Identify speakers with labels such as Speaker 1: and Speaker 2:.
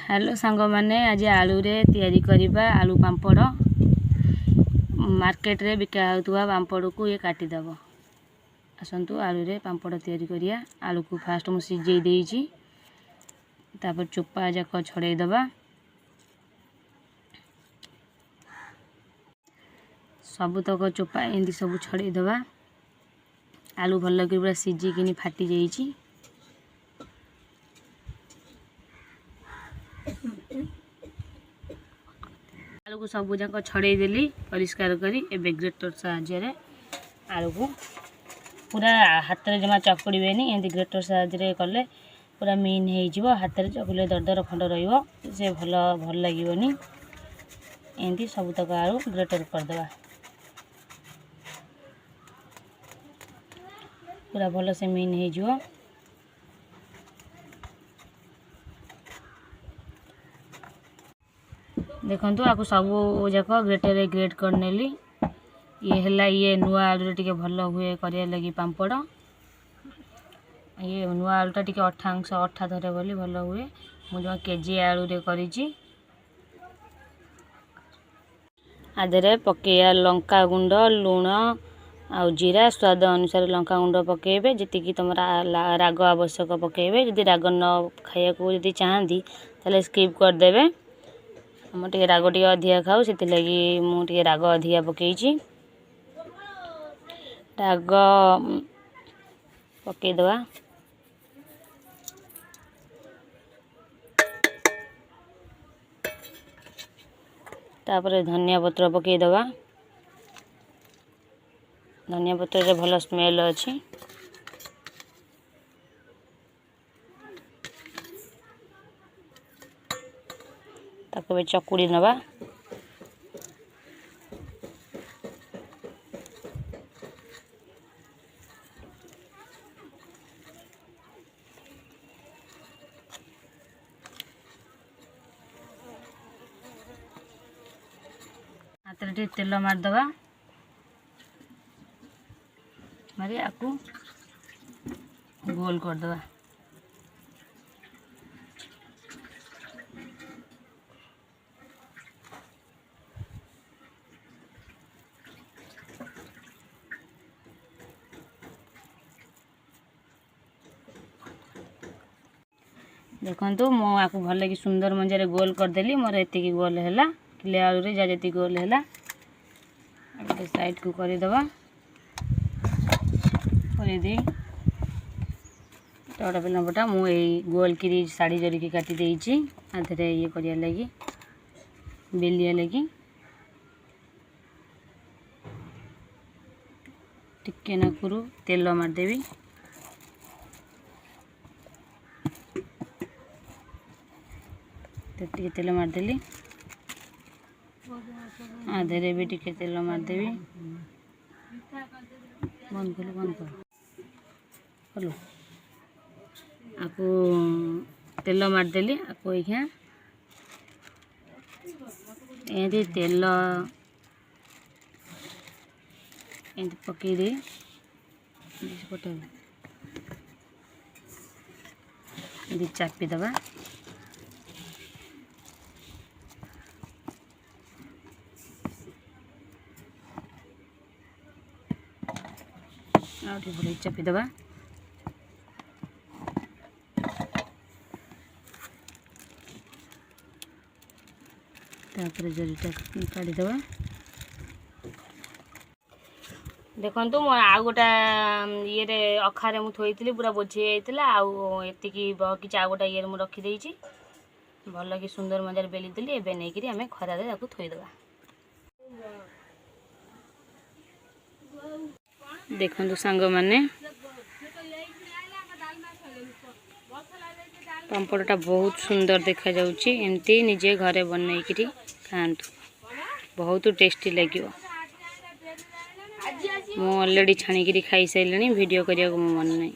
Speaker 1: Hello सांग माने आज आलू रे तैयारी करिबा आलू पांपड़ मार्केट रे बिका होतुवा पांपड़ को ये काटी दबो। आसंतु आलू रे पांपड़ तैयारी करिया। आलू को फास्ट मु सिझेई देइची, तापर चोपा जाक छड़ेई दबा। सब तक चोपा एंदी सब छड़ेई दबा। आलू भल कि पूरा सिझी किनी फाटी जाइची। आलू को सब जाक छड़ेई देली परिष्कार करी। एबे ग्रेटर साहाय्य आलू को पूरा हाथ रे जमा चकुड़ीबेनी, एंदी ग्रेटर साहाय्य कले पूरा मीन हो हाथ रे चकुले दरदर खंड रहिबो, से भल लागिबोनी। एंदी सब तक आलू ग्रेटर करदबा। पूरा भल से मीन हो देखंतु आपको सब जाक ग्रेटर ग्रेट कर नेली। ये हला ये नुआ आलू टिके भल हुए करिया लगी पांपड़। ये नुआ आलूटा टिके अठा अंश अठा धरे बोली भल हुए। मु जो केजी आलू रे करिची। आधरे पकेया लंका गुंड लुण आ जीरा स्वाद अनुसार लंका गुंड पकेबे। जति तुम राग आवश्यक पकेबे। जदि राग न खाया को जदि चाहती ताले स्किप कर देबे। हम टे राग टे अधिका खाऊ से लगी मुझे राग अधिका पकईची। राग पकईदवा। तापर धनिया पत्र पकईदवा। धनिया पत्र रे भल स्मेल अच्छी। ताको चकुड़ी नवा। हाथ रे तेल मारदवा। मारी आपको गोल करदवा। देखो मो आपको भल लगी सुंदर मंजरे गोल करदेली। मोर एति गोल है किले आलू रे जा जी गोल है। गोटे साइड को करदे टोटा पे लंबटा मु गोल किरी साड़ी जरिकी काटी देइची। आधे ये करिया लगी बेलिया लगी टिके नाकुरु तेल मारदेवी। टिके तेल मारदेली। आधे भी टिके तेल मारदेवी। बंद कर हेलो आपको तेल मारदेली। आपको यहाँ एंती तेल एंती पकई दे चापी दबा। बड़े चापी दबा। तापर जरीटा काढ़ी दबा। देखंतु मो आ गोटा ये रे अखारे मु थोइतली पूरा बोझी जाइतला। आउ एतिकी बकी चा गोटा ये मु रखी देइची। भल कि सुंदर मजार बेली देली। एबे नै करी हमें खरा रे ताकू थोइ दबा। देखंतु सांग माने पांपड़टा बहुत सुंदर देखा जाउची। एमती निजे घरे बनई करी खांतु, बहुत टेस्टी लगियो। मु ऑलरेडी छाणी करी खाई साइलनी। वीडियो करिया को मन नहीं।